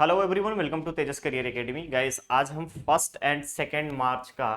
Hello everyone, welcome to Tejas career academy. Guys, आज हम first and second March का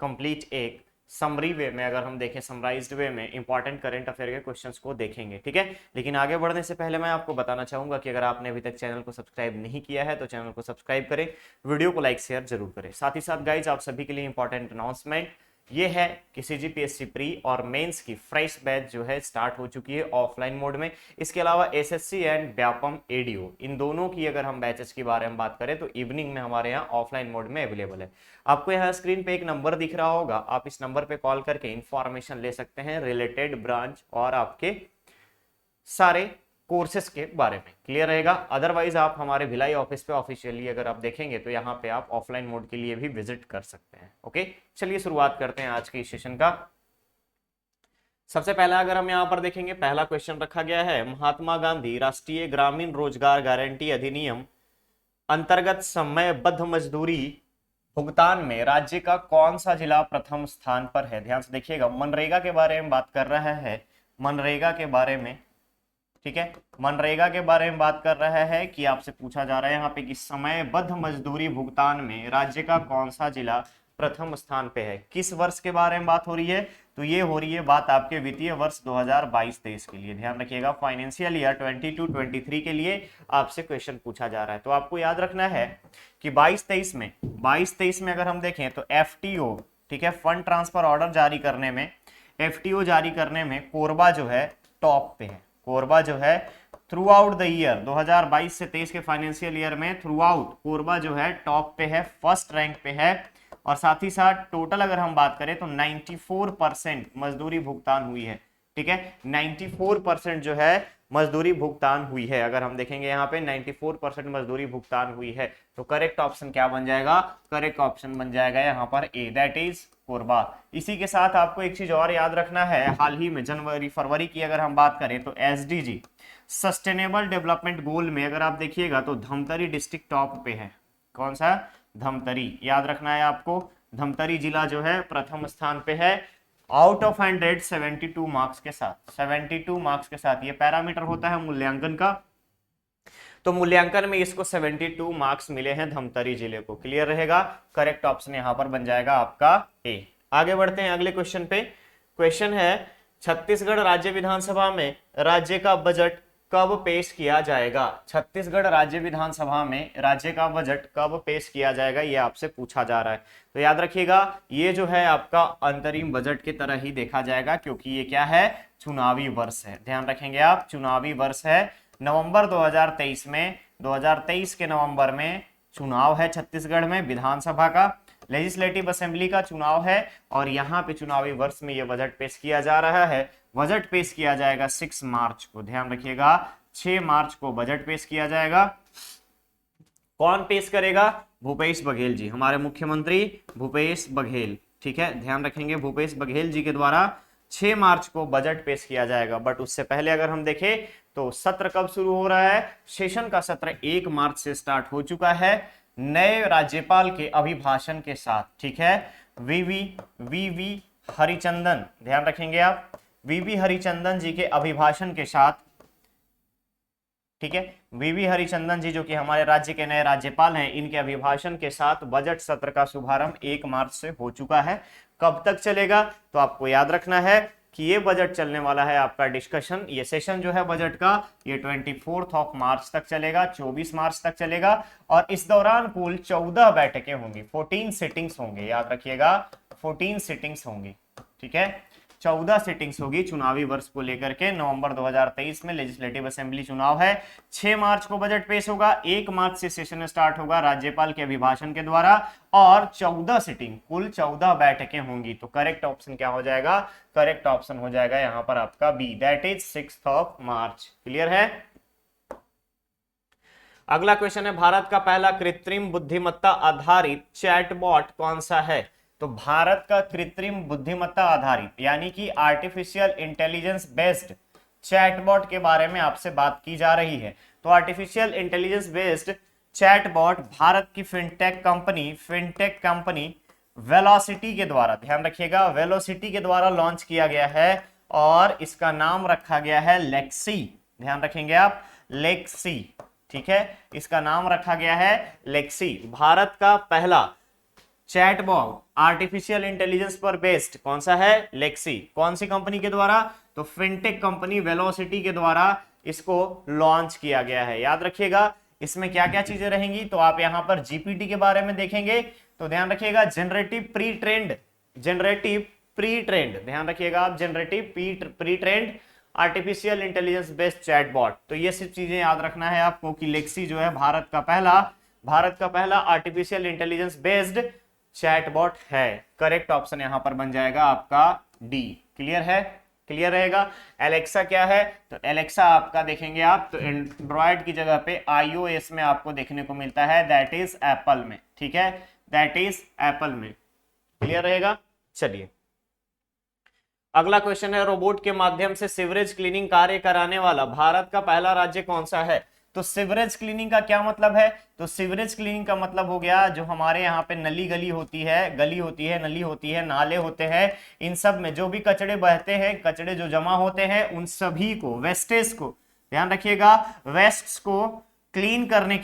complete एक समरी वे में, अगर हम देखें समराइज्ड वे में, इंपॉर्टेंट करंट अफेयर के क्वेश्चंस को देखेंगे। ठीक है, लेकिन आगे बढ़ने से पहले मैं आपको बताना चाहूंगा कि अगर आपने अभी तक चैनल को सब्सक्राइब नहीं किया है तो चैनल को सब्सक्राइब करें, वीडियो को लाइक शेयर जरूर करें। साथ ही साथ गाइज, आप सभी के लिए इंपॉर्टेंट अनाउंसमेंट ये है कि सीजीपीएससी प्री और मेंस की फ्रेश बैच जो है स्टार्ट हो चुकी है ऑफलाइन मोड में। इसके अलावा एसएससी एंड व्यापम एडीओ, इन दोनों की अगर हम बैचेस के बारे में बात करें तो इवनिंग में हमारे यहाँ ऑफलाइन मोड में अवेलेबल है। आपको यहाँ स्क्रीन पे एक नंबर दिख रहा होगा, आप इस नंबर पे कॉल करके इंफॉर्मेशन ले सकते हैं रिलेटेड ब्रांच और आपके सारे कोर्सेस के बारे में। क्लियर रहेगा। अदरवाइज आप हमारे भिलाई ऑफिस पे ऑफिशियली अगर आप देखेंगे तो यहाँ पे आप ऑफलाइन मोड के लिए भी विजिट कर सकते हैं। ओके, चलिए शुरुआत करते हैं आज के सेशन का। सबसे पहला अगर हम यहाँ पर देखेंगे, पहला क्वेश्चन रखा गया है, महात्मा गांधी राष्ट्रीय ग्रामीण रोजगार गारंटी अधिनियम अंतर्गत समयबद्ध मजदूरी भुगतान में राज्य का कौन सा जिला प्रथम स्थान पर है। ध्यान से देखिएगा, मनरेगा के बारे में बात कर रहा है, मनरेगा के बारे में। ठीक है, मनरेगा के बारे में बात कर रहा है कि आपसे पूछा जा रहा है यहाँ पे कि समयबद्ध मजदूरी भुगतान में राज्य का कौन सा जिला प्रथम स्थान पे है। किस वर्ष के बारे में बात हो रही है, तो ये हो रही है बात आपके वित्तीय वर्ष 2022-23 के लिए। ध्यान रखिएगा, फाइनेंशियल ईयर 22-23 के लिए आपसे क्वेश्चन पूछा जा रहा है। तो आपको याद रखना है कि 22-23 में अगर हम देखें तो एफटीओ, ठीक है, फंड ट्रांसफर ऑर्डर जारी करने में, एफटीओ जारी करने में कोरबा जो है टॉप पे है। कोरबा जो है थ्रू आउट द ईयर 2022 से 23 के फाइनेंशियल ईयर में थ्रू आउट कोरबा जो है टॉप पे है, फर्स्ट रैंक पे है। और साथ ही साथ टोटल अगर हम बात करें तो 94% मजदूरी भुगतान हुई है। ठीक है, 94% जो है मजदूरी भुगतान हुई है। अगर हम देखेंगे यहाँ पे 94% मजदूरी भुगतान हुई है, तो करेक्ट ऑप्शन क्या बन जाएगा, करेक्ट ऑप्शन बन जाएगा यहाँ पर ए, दैट इज कोरबा। इसी के साथ आपको एक चीज और याद रखना है, हाल ही में जनवरी फरवरी की अगर हम बात करें तो एसडीजी सस्टेनेबल डेवलपमेंट गोल में अगर आप देखिएगा तो धमतरी डिस्ट्रिक्ट टॉप पे है। कौन सा, धमतरी, याद रखना है आपको, धमतरी जिला जो है प्रथम स्थान पे है आउट ऑफ 100 72 मार्क्स के साथ। 72 मार्क्स के साथ, ये पैरामीटर होता है मूल्यांकन का, तो मूल्यांकन में इसको 72 मार्क्स मिले हैं धमतरी जिले को। क्लियर रहेगा, करेक्ट ऑप्शन यहां पर बन जाएगा आपका ए। आगे बढ़ते हैं अगले क्वेश्चन पे। क्वेश्चन है, छत्तीसगढ़ राज्य विधानसभा में राज्य का बजट कब पेश किया जाएगा। छत्तीसगढ़ राज्य विधानसभा में राज्य का बजट कब पेश किया जाएगा, ये आपसे पूछा जा रहा है। तो याद रखिएगा, ये जो है आपका अंतरिम बजट की तरह ही देखा जाएगा, क्योंकि ये क्या है, चुनावी वर्ष है। ध्यान रखेंगे आप, चुनावी वर्ष है। नवंबर 2023 में, 2023 के नवंबर में चुनाव है छत्तीसगढ़ में, विधानसभा का, लेजिस्लेटिव असेंबली का चुनाव है। और यहाँ पे चुनावी वर्ष में ये बजट पेश किया जा रहा है। बजट पेश किया जाएगा 6 मार्च को। ध्यान रखिएगा, 6 मार्च को बजट पेश किया जाएगा। कौन पेश करेगा, भूपेश बघेल जी, हमारे मुख्यमंत्री भूपेश बघेल। ठीक है, ध्यान रखेंगे, भूपेश बघेल जी के द्वारा 6 मार्च को बजट पेश किया जाएगा। बट उससे पहले अगर हम देखें तो सत्र कब शुरू हो रहा है, सेशन का सत्र 1 मार्च से स्टार्ट हो चुका है नए राज्यपाल के अभिभाषण के साथ। ठीक है, वीवी हरिचंदन, ध्यान रखेंगे आप, वीवी हरिचंदन जी के अभिभाषण के साथ। ठीक है, वीवी हरिचंदन जी जो कि हमारे राज्य के नए राज्यपाल हैं, इनके अभिभाषण के साथ बजट सत्र का शुभारंभ 1 मार्च से हो चुका है। कब तक चलेगा, तो आपको याद रखना है कि ये बजट चलने वाला है आपका डिस्कशन, ये सेशन जो है बजट का, ये 24 मार्च तक चलेगा, 24 मार्च तक चलेगा। और इस दौरान कुल 14 बैठकें होंगी, 14 सिटिंग्स होंगे। याद रखिएगा, 14 सिटिंग्स होंगी। ठीक है, 14 सिटिंग्स होगी चुनावी वर्ष को लेकर के। नवंबर 2023 में लेजिस्लेटिव असेंबली चुनाव है, 6 मार्च को बजट पेश होगा, 1 मार्च से सेशन स्टार्ट होगा राज्यपाल के अभिभाषण के द्वारा, और 14 सिटिंग, कुल 14 बैठकें होंगी। तो करेक्ट ऑप्शन क्या हो जाएगा, करेक्ट ऑप्शन हो जाएगा यहाँ पर आपका B, that is 6 March. Clear है। अगला क्वेश्चन है, भारत का पहला कृत्रिम बुद्धिमत्ता आधारित चैटबॉट कौन सा है। तो भारत का कृत्रिम बुद्धिमत्ता आधारित यानी कि आर्टिफिशियल इंटेलिजेंस बेस्ड चैटबॉट के बारे में आपसे बात की जा रही है। तो artificial intelligence based chatbot Bharat की फिनटेक कंपनी वेलोसिटी के द्वारा, ध्यान रखिएगा, वेलोसिटी के द्वारा लॉन्च किया गया है और इसका नाम रखा गया है लेक्सी। ध्यान रखेंगे आप, लेक्सी। ठीक है, इसका नाम रखा गया है लेक्सी। भारत का पहला चैटबॉट आर्टिफिशियल इंटेलिजेंस पर बेस्ड कौन सा है? लेक्सी। कौन सी कंपनी के द्वारा? तो फिनटेक कंपनी वेलोसिटी के द्वारा इसको लॉन्च किया गया है। याद रखिएगा इसमें क्या क्या चीजें रहेंगी, तो आप यहां पर जीपीटी के बारे में देखेंगे, तो ध्यान रखिएगा जनरेटिव प्री ट्रेंड, ध्यान रखिएगा आप, generative pre trend artificial intelligence based chatbot. तो ये सब चीजें याद रखना है आपको कि लेक्सी जो है भारत का पहला आर्टिफिशियल इंटेलिजेंस बेस्ड चैटबॉट है। करेक्ट ऑप्शन यहां पर बन जाएगा आपका डी। क्लियर है? क्लियर रहेगा। एलेक्सा क्या है? तो एलेक्सा आपका देखेंगे आप तो एंड्रॉयड की जगह पे iOS में आपको देखने को मिलता है, दैट इज एप्पल में। ठीक है, दैट इज एप्पल में। क्लियर रहेगा। चलिए अगला क्वेश्चन है, रोबोट के माध्यम से सीवरेज क्लीनिंग कार्य कराने वाला भारत का पहला राज्य कौन सा है? तो सीवरेज क्लीनिंग का क्या मतलब है? तो सीवरेज क्लीनिंग का मतलब हो गया जो हमारे यहाँ पे गली होती है, नली होती है, नाले होते हैं, इन सब में जो भी कचड़े बहते हैं, कचड़े जो जमा होते हैं, उन सभी को, वेस्टेज को, ध्यान रखिएगा, वेस्ट्स को क्लीन करने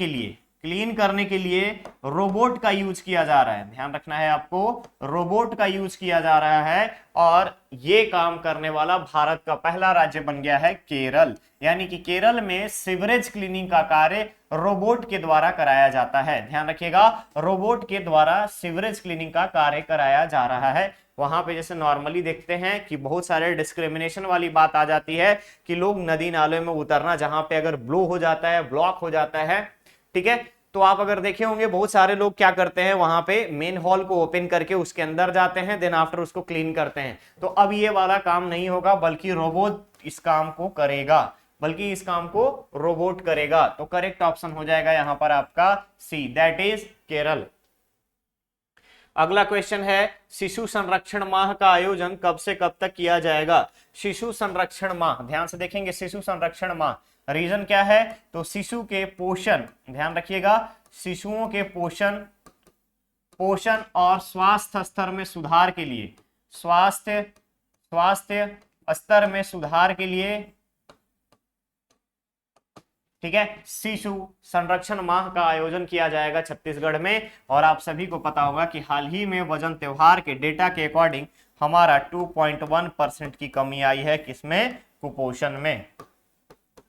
के लिए रोबोट का यूज किया जा रहा है। ध्यान रखना है आपको, रोबोट का यूज किया जा रहा है और ये काम करने वाला भारत का पहला राज्य बन गया है केरल। यानी कि केरल में सीवरेज क्लीनिंग का कार्य रोबोट के द्वारा कराया जाता है। ध्यान रखिएगा, रोबोट के द्वारा सीवरेज क्लीनिंग का कार्य कराया जा रहा है। वहां पे जैसे नॉर्मली देखते हैं कि बहुत सारे डिस्क्रिमिनेशन वाली बात आ जाती है कि लोग नदी नाले में उतरना, जहां पे अगर ब्लो हो जाता है, ब्लॉक हो जाता है, ठीक है, तो आप अगर देखे होंगे बहुत सारे लोग क्या करते हैं, वहां पे मेन हॉल को ओपन करके उसके अंदर जाते हैं, देन आफ्टर उसको क्लीन करते हैं। तो अब ये वाला काम नहीं होगा, बल्कि रोबोट इस काम को करेगा, तो करेक्ट ऑप्शन हो जाएगा यहां पर आपका सी, दैट इज केरल। अगला क्वेश्चन है, शिशु संरक्षण माह का आयोजन कब से कब तक किया जाएगा? शिशु संरक्षण माह, ध्यान से देखेंगे, शिशु संरक्षण माह रीजन क्या है? तो शिशु के पोषण, ध्यान रखिएगा, शिशुओं के पोषण और स्वास्थ्य स्तर में सुधार के लिए, स्वास्थ्य स्तर में सुधार के लिए, ठीक है, शिशु संरक्षण माह का आयोजन किया जाएगा छत्तीसगढ़ में। और आप सभी को पता होगा कि हाल ही में वजन त्योहार के डेटा के अकॉर्डिंग हमारा 2.1% की कमी आई है, किसमें? कुपोषण में।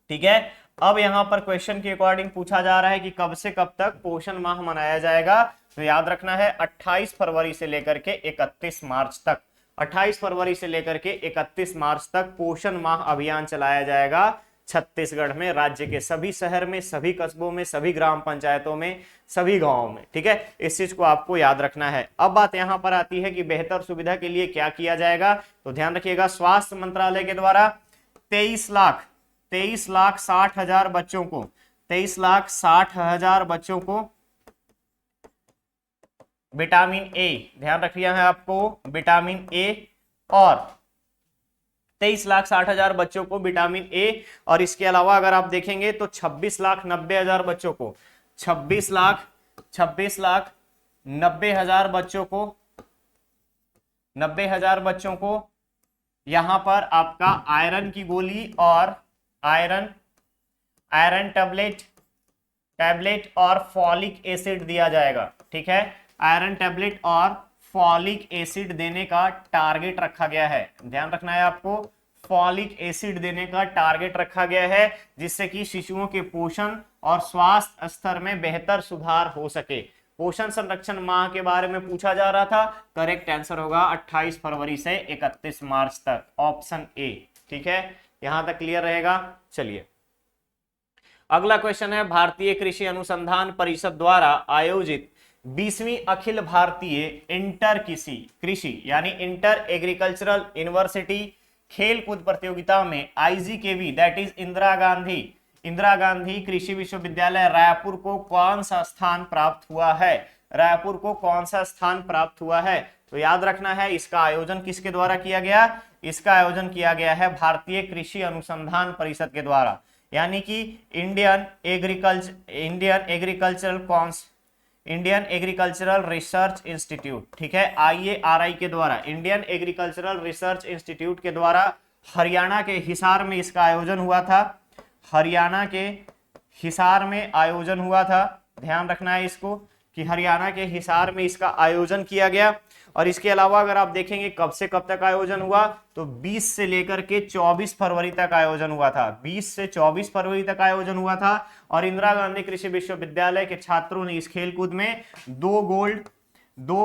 ठीक है, अब यहां पर क्वेश्चन के अकॉर्डिंग पूछा जा रहा है कि कब से कब तक पोषण माह मनाया जाएगा। तो याद रखना है 28 फरवरी से लेकर के 31 मार्च तक, 28 फरवरी से लेकर के 31 मार्च तक पोषण माह अभियान चलाया जाएगा छत्तीसगढ़ में, राज्य के सभी शहर में, सभी कस्बों में, सभी ग्राम पंचायतों में, सभी गांवों में। ठीक है, इस चीज को आपको याद रखना है। अब बात यहां पर आती है कि बेहतर सुविधा के लिए क्या किया जाएगा। तो ध्यान रखिएगा, स्वास्थ्य मंत्रालय के द्वारा 23,60,000 बच्चों को, 23,60,000 बच्चों को विटामिन ए, ध्यान रखिएगा है आपको, विटामिन ए, और 23,60,000 बच्चों को विटामिन ए, और इसके अलावा अगर आप देखेंगे तो 26,90,000 बच्चों को, 26,90,000 बच्चों को, 90,000 बच्चों को यहां पर आपका आयरन की गोली और आयरन टैबलेट और फॉलिक एसिड दिया जाएगा। ठीक है, आयरन टैबलेट और फॉलिक एसिड देने का टारगेट रखा गया है। ध्यान रखना है आपको, फॉलिक एसिड देने का टारगेट रखा गया है, जिससे कि शिशुओं के पोषण और स्वास्थ्य स्तर में बेहतर सुधार हो सके। पोषण संरक्षण माह के बारे में पूछा जा रहा था, करेक्ट आंसर होगा 28 फरवरी से 31 मार्च तक, ऑप्शन ए। ठीक है, यहां तक क्लियर रहेगा। चलिए अगला क्वेश्चन है, भारतीय कृषि अनुसंधान परिषद द्वारा आयोजित 20वीं अखिल भारतीय इंटर कृषि यानी इंटर एग्रीकल्चरल यूनिवर्सिटी खेल कूद प्रतियोगिता में IGKV that is Indira Gandhi कृषि विश्वविद्यालय रायपुर को कौन सा स्थान प्राप्त हुआ है? रायपुर को कौन सा स्थान प्राप्त हुआ है? तो याद रखना है, इसका आयोजन किसके द्वारा किया गया? इसका आयोजन किया गया है भारतीय कृषि अनुसंधान परिषद के द्वारा, यानी कि इंडियन एग्रीकल्चरल रिसर्च इंस्टीट्यूट। ठीक है, IARI के द्वारा, इंडियन एग्रीकल्चरल रिसर्च इंस्टीट्यूट के द्वारा हरियाणा के हिसार में इसका आयोजन हुआ था। हरियाणा के हिसार में आयोजन हुआ था। ध्यान रखना है इसको कि हरियाणा के हिसार में इसका आयोजन किया गया। और इसके अलावा अगर आप देखेंगे कब से कब तक आयोजन हुआ, तो 20 से लेकर के 24 फरवरी तक आयोजन हुआ था। 20 से 24 फरवरी तक आयोजन हुआ था। और इंदिरा गांधी कृषि विश्वविद्यालय के छात्रों ने इस खेलकूद में 2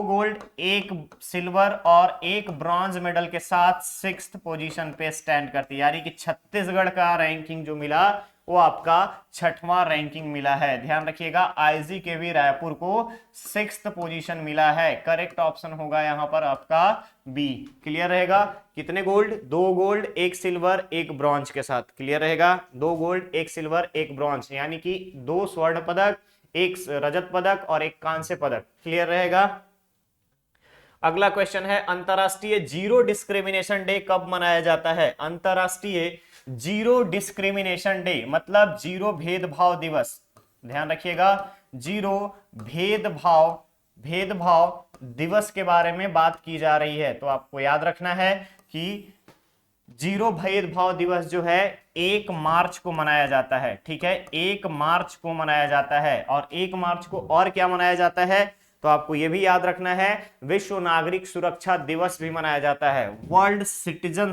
गोल्ड 1 सिल्वर और 1 ब्रॉन्ज मेडल के साथ 6th पोजीशन पे स्टैंड करती है। यानी कि छत्तीसगढ़ का रैंकिंग जो मिला वो आपका 6वां रैंकिंग मिला है। ध्यान रखिएगा, IGKV रायपुर को 6th पोजीशन मिला है। करेक्ट ऑप्शन होगा यहाँ पर आपका बी। क्लियर रहेगा? कितने गोल्ड? 2 गोल्ड 1 सिल्वर 1 ब्रॉन्ज के साथ। क्लियर रहेगा? 2 गोल्ड 1 सिल्वर 1 ब्रॉन्ज, यानी कि 2 स्वर्ण पदक, 1 रजत पदक और 1 कांस्य पदक। क्लियर रहेगा? अगला क्वेश्चन है, अंतरराष्ट्रीय जीरो डिस्क्रिमिनेशन डे कब मनाया जाता है? अंतरराष्ट्रीय जीरो डिस्क्रिमिनेशन डे मतलब जीरो भेदभाव दिवस। ध्यान रखिएगा, जीरो भेदभाव दिवस के बारे में बात की जा रही है। तो आपको याद रखना है कि जीरो भेदभाव दिवस जो है 1 मार्च को मनाया जाता है। ठीक है, 1 मार्च को मनाया जाता है। और 1 मार्च को और क्या मनाया जाता है, तो आपको यह भी याद रखना है, विश्व नागरिक सुरक्षा दिवस भी मनाया जाता है। वर्ल्ड सिटीजन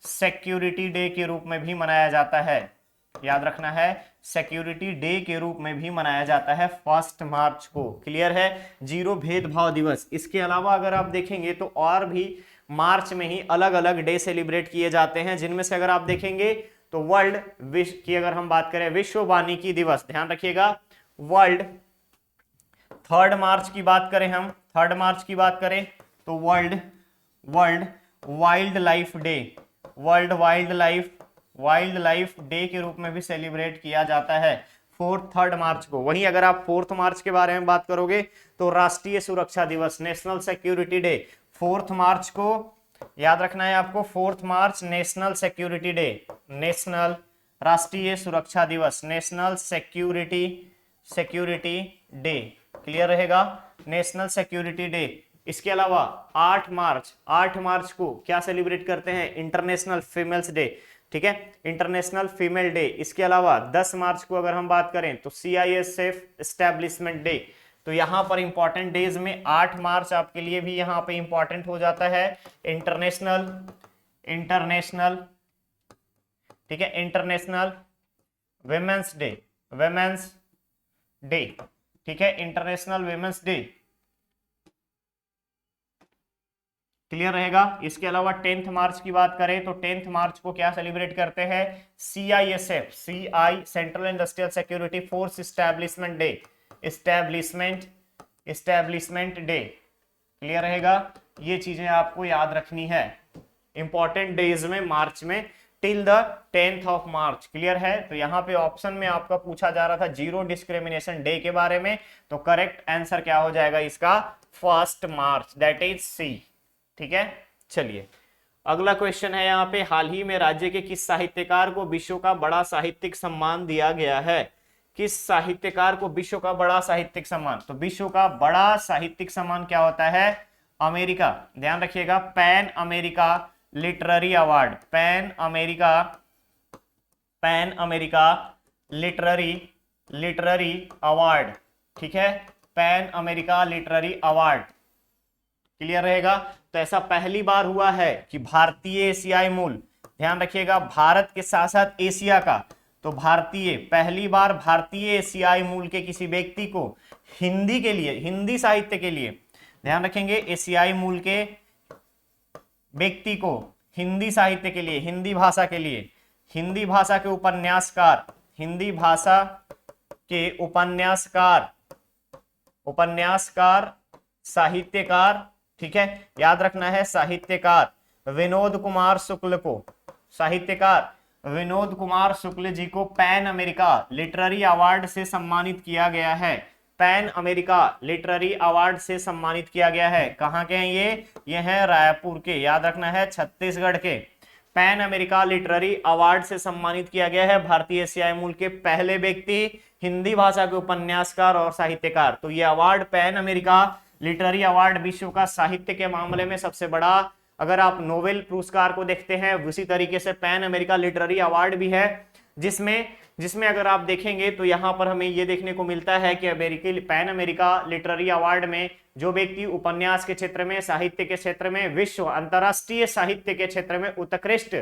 सिक्योरिटी डे के रूप में भी मनाया जाता है। याद रखना है, सिक्योरिटी डे के रूप में भी मनाया जाता है 1 मार्च को। क्लियर है? जीरो भेदभाव दिवस। इसके अलावा अगर आप देखेंगे तो और भी मार्च में ही अलग अलग डे सेलिब्रेट किए जाते हैं, जिनमें से अगर आप देखेंगे तो वर्ल्ड विश्व की अगर हम बात करें, विश्व वानिकी दिवस। ध्यान रखिएगा, वर्ल्ड 3 मार्च की बात करें, हम 3 मार्च की बात करें तो world wild life day, world wild life day के रूप में भी सेलिब्रेट किया जाता है 3 मार्च को। वहीं अगर आप 4 मार्च के बारे में बात करोगे तो राष्ट्रीय सुरक्षा दिवस, नेशनल सिक्योरिटी डे 4 मार्च को। याद रखना है आपको, 4 मार्च नेशनल सिक्योरिटी डे, नेशनल राष्ट्रीय सुरक्षा दिवस, नेशनल सिक्योरिटी डे। क्लियर रहेगा? National security day. इसके अलावा 8 मार्च को क्या सेलिब्रेट करते हैं? International females day. ठीक है, इंटरनेशनल फीमेल डे। इसके अलावा 10 मार्च को अगर हम बात करें तो CISF एस्टेब्लिशमेंट डे। तो यहां पर इंपॉर्टेंट डेज में 8 मार्च आपके लिए भी यहां पे इंपॉर्टेंट हो जाता है। इंटरनेशनल ठीक है, इंटरनेशनल विमेंस डे। ठीक है, इंटरनेशनल विमेंस डे। क्लियर रहेगा? इसके अलावा 10 मार्च की बात करें तो 10 मार्च को क्या सेलिब्रेट करते हैं? CISF central industrial security force establishment day. Clear रहेगा? ये चीजें आपको याद रखनी है इंपॉर्टेंट डेज में मार्च में, till the 10th of March. Clear है? तो यहाँ पे ऑप्शन में आपका पूछा जा रहा था जीरो डिस्क्रिमिनेशन डे के बारे में, तो करेक्ट आंसर क्या हो जाएगा इसका? 1 मार्च, दैट इज सी। ठीक है, चलिए अगला क्वेश्चन है यहाँ पे, हाल ही में राज्य के किस साहित्यकार को विश्व का बड़ा साहित्यिक सम्मान दिया गया है? किस साहित्यकार को विश्व का बड़ा साहित्यिक सम्मान? तो विश्व का बड़ा साहित्यिक सम्मान क्या होता है? अमेरिका। ध्यान रखिएगा, pan America literary award, pan America literary award. ठीक है, pan America literary award. Clear रहेगा? तो ऐसा पहली बार हुआ है कि भारतीय एशियाई मूल, ध्यान रखिएगा, भारत के साथ साथ एशिया का, तो पहली बार भारतीय एशियाई मूल के किसी व्यक्ति को हिंदी के लिए, हिंदी साहित्य के लिए, ध्यान रखेंगे, एशियाई मूल के व्यक्ति को हिंदी साहित्य के लिए, हिंदी भाषा के लिए, हिंदी भाषा के उपन्यासकार, हिंदी भाषा के उपन्यासकार साहित्यकार। ठीक है, याद रखना है, साहित्यकार विनोद कुमार शुक्ल जी को पैन अमेरिका लिटरेरी अवार्ड से सम्मानित किया गया है। पैन अमेरिका लिटरेरी अवार्ड से सम्मानित किया गया है। कहाँ के हैं ये हैं रायपुर के, याद रखना है, छत्तीसगढ़ के। पैन अमेरिका लिटरेरी अवार्ड से सम्मानित किया गया है भारतीय एशियाई मूल के पहले व्यक्ति, हिंदी भाषा के उपन्यासकार और साहित्यकार। तो ये award, pan America literary award, विश्व का साहित्य के मामले में सबसे बड़ा अगर आप नोबेल पुरस्कार को देखते हैं, उसी तरीके से पैन अमेरिका लिटरेरी अवार्ड भी है, जिसमें जिसमें अगर आप देखेंगे तो यहां पर हमें यह देखने को मिलता है कि अमेरिकी पैन अमेरिका लिटरेरी अवार्ड में जो व्यक्ति उपन्यास के क्षेत्र में, साहित्य के क्षेत्र में, विश्व अंतरराष्ट्रीय साहित्य के क्षेत्र में उत्कृष्ट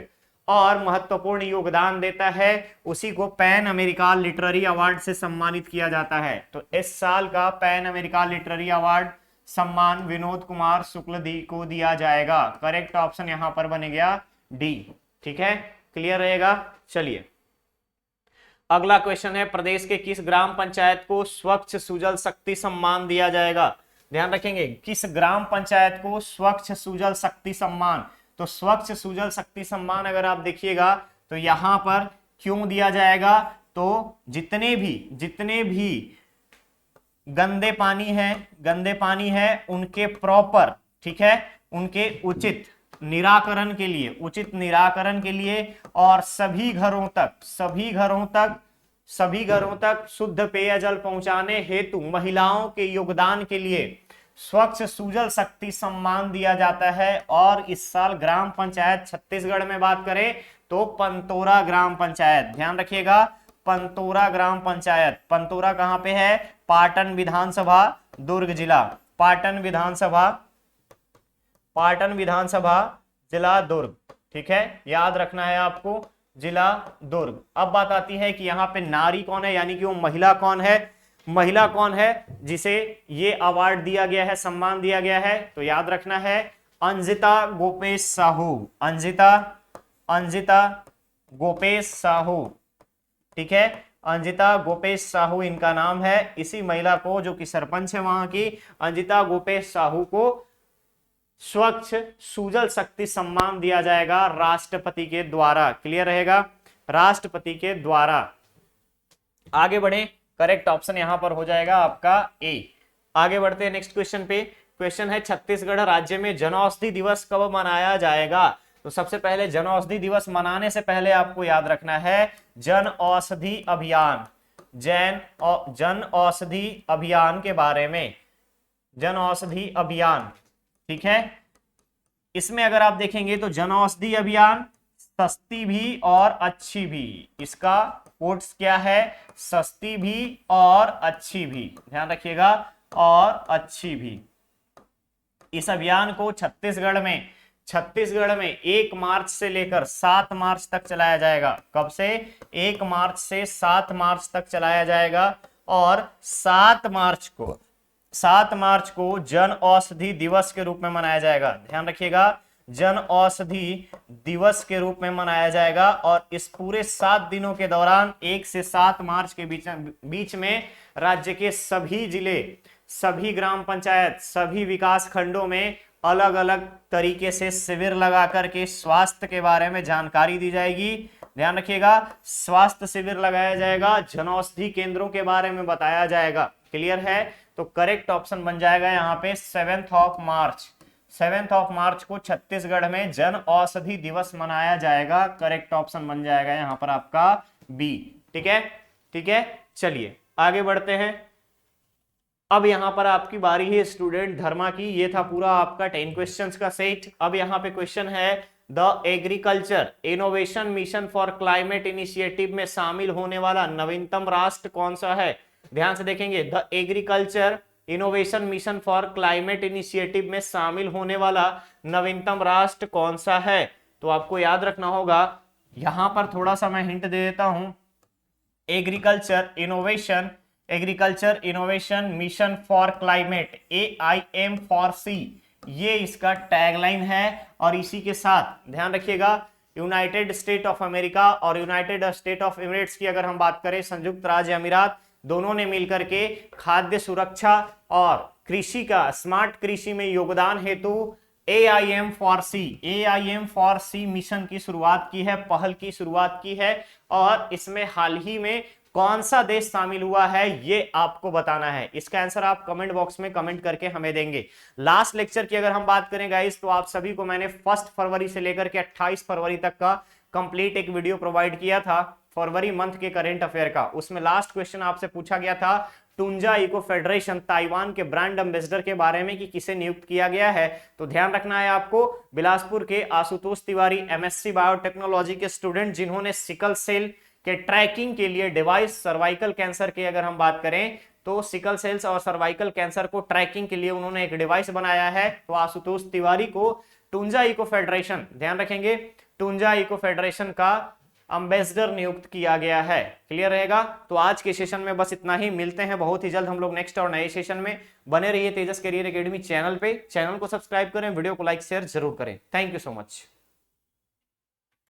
और महत्वपूर्ण योगदान देता है, उसी को पैन अमेरिका लिटरेरी अवार्ड से सम्मानित किया जाता है। तो इस साल का पैन अमेरिका लिटरेरी अवार्ड सम्मान विनोद कुमार शुक्ल को दिया जाएगा। करेक्ट ऑप्शन यहां पर बन गया डी। ठीक है, क्लियर रहेगा। चलिए अगला क्वेश्चन है, प्रदेश के किस ग्राम पंचायत को स्वच्छ सुजल शक्ति सम्मान दिया जाएगा? ध्यान रखेंगे, किस ग्राम पंचायत को स्वच्छ सुजल शक्ति सम्मान। तो स्वच्छ सुजल शक्ति सम्मान अगर आप देखिएगा तो यहां पर क्यों दिया जाएगा, तो जितने भी गंदे पानी है उनके प्रॉपर, ठीक है, उनके उचित निराकरण के लिए और सभी घरों तक शुद्ध पेयजल पहुंचाने हेतु महिलाओं के योगदान के लिए स्वच्छ सुजल शक्ति सम्मान दिया जाता है। और इस साल ग्राम पंचायत छत्तीसगढ़ में बात करें तो पंतोरा ग्राम पंचायत, ध्यान रखिएगा, पंतोरा ग्राम पंचायत। पंतोरा कहां पे है? पाटन विधानसभा, दुर्ग जिला। पाटन विधानसभा जिला दुर्ग। ठीक है, याद रखना है आपको, जिला दुर्ग। अब बात आती है कि यहाँ पे नारी कौन है, यानी कि वो महिला कौन है जिसे ये अवार्ड दिया गया है, सम्मान दिया गया है। तो याद रखना है अंजिता गोपेश साहू। ठीक है, अंजिता गोपेश साहू इनका नाम है। इसी महिला को, जो कि सरपंच है वहां की, अंजिता गोपेश साहू को स्वच्छ सुजल शक्ति सम्मान दिया जाएगा राष्ट्रपति के द्वारा। क्लियर रहेगा, राष्ट्रपति के द्वारा। आगे बढ़े, करेक्ट ऑप्शन यहां पर हो जाएगा आपका ए। आगे बढ़ते हैं नेक्स्ट क्वेश्चन पे। क्वेश्चन है, छत्तीसगढ़ राज्य में जनऔषधि दिवस कब मनाया जाएगा? तो सबसे पहले जनऔषधि दिवस मनाने से पहले आपको याद रखना है जन औषधि अभियान के बारे में, जन औषधि अभियान। ठीक है, इसमें अगर आप देखेंगे तो जन औषधि अभियान सस्ती भी और अच्छी भी, इसका कोट्स क्या है? सस्ती भी और अच्छी भी, ध्यान रखिएगा, और अच्छी भी। इस अभियान को छत्तीसगढ़ में 1 मार्च से लेकर 7 मार्च तक चलाया जाएगा। कब से? 1 मार्च से 7 मार्च तक चलाया जाएगा। और 7 मार्च को जन औषधि दिवस के रूप में मनाया जाएगा। ध्यान रखिएगा, जन औषधि दिवस के रूप में मनाया जाएगा। और इस पूरे 7 दिनों के दौरान 1 से 7 मार्च के बीच में राज्य के सभी जिले, सभी ग्राम पंचायत, सभी विकास खंडों में अलग अलग तरीके से शिविर लगा करके स्वास्थ्य के बारे में जानकारी दी जाएगी। ध्यान रखिएगा, स्वास्थ्य शिविर लगाया जाएगा, जनऔषधि केंद्रों के बारे में बताया जाएगा। क्लियर है? तो करेक्ट ऑप्शन बन जाएगा यहाँ पे 7 मार्च को छत्तीसगढ़ में जन औषधि दिवस मनाया जाएगा। करेक्ट ऑप्शन बन जाएगा यहाँ पर आपका बी। ठीक है, चलिए आगे बढ़ते हैं। अब यहाँ पर आपकी बारी है स्टूडेंट धर्मा की। ये था पूरा आपका 10 क्वेश्चंस का सेट। अब यहाँ पे क्वेश्चन है, the agriculture innovation mission for climate initiative में शामिल होने वाला नवीनतम राष्ट्र कौन सा है? ध्यान से देखेंगे, the agriculture innovation mission for climate initiative में शामिल होने वाला नवीनतम राष्ट्र कौन सा है? तो आपको याद रखना होगा, यहां पर थोड़ा सा मैं हिंट दे देता हूं। Agriculture innovation mission for climate, AIM4C, ये इसका टैगलाइन है। और इसी के साथ ध्यान रखिएगा, यूनाइटेड स्टेट ऑफ अमेरिका और यूनाइटेड स्टेट ऑफ एमिरेट्स की अगर हम बात करें, संयुक्त राज्य अमीरात, दोनों ने मिलकर के खाद्य सुरक्षा और कृषि का, स्मार्ट कृषि में योगदान हेतु AIM4C मिशन की शुरुआत की है, पहल की शुरुआत की है। और इसमें हाल ही में कौन सा देश शामिल हुआ है ये आपको बताना है। इसका आंसर आप कमेंट बॉक्स में कमेंट करके हमें देंगे। लास्ट लेक्चर की अगर हम बात करें गाइस, तो आप सभी को मैंने 1 फरवरी से लेकर के 28 फरवरी तक का कंप्लीट एक वीडियो प्रोवाइड किया था। फरवरी मंथ के करंट अफेयर का, उसमें लास्ट क्वेश्चन आपसे पूछा गया था टुंजा इको फेडरेशन ताइवान के ब्रांड एम्बेसडर के बारे में कि किसे नियुक्त किया गया है। तो ध्यान रखना है आपको, बिलासपुर के आशुतोष तिवारी एमएससी बायोटेक्नोलॉजी के स्टूडेंट, जिन्होंने सिकल सेल के ट्रैकिंग के लिए डिवाइस, सर्वाइकल कैंसर की अगर हम बात करें तो सिकल सेल्स और सर्वाइकल कैंसर को ट्रैकिंग के लिए उन्होंने एक डिवाइस बनाया है। तो आशुतोष तिवारी को टुंजा इको फेडरेशन, ध्यान रखेंगे, टुंजा इको फेडरेशन का अम्बेसडर नियुक्त किया गया है। क्लियर रहेगा। तो आज के सेशन में बस इतना ही, मिलते हैं बहुत ही जल्द हम लोग नेक्स्ट और नए सेशन में। बने रहिए तेजस करियर एकेडमी चैनल पे, चैनल को सब्सक्राइब करें, वीडियो को लाइक शेयर जरूर करें। Thank you so much.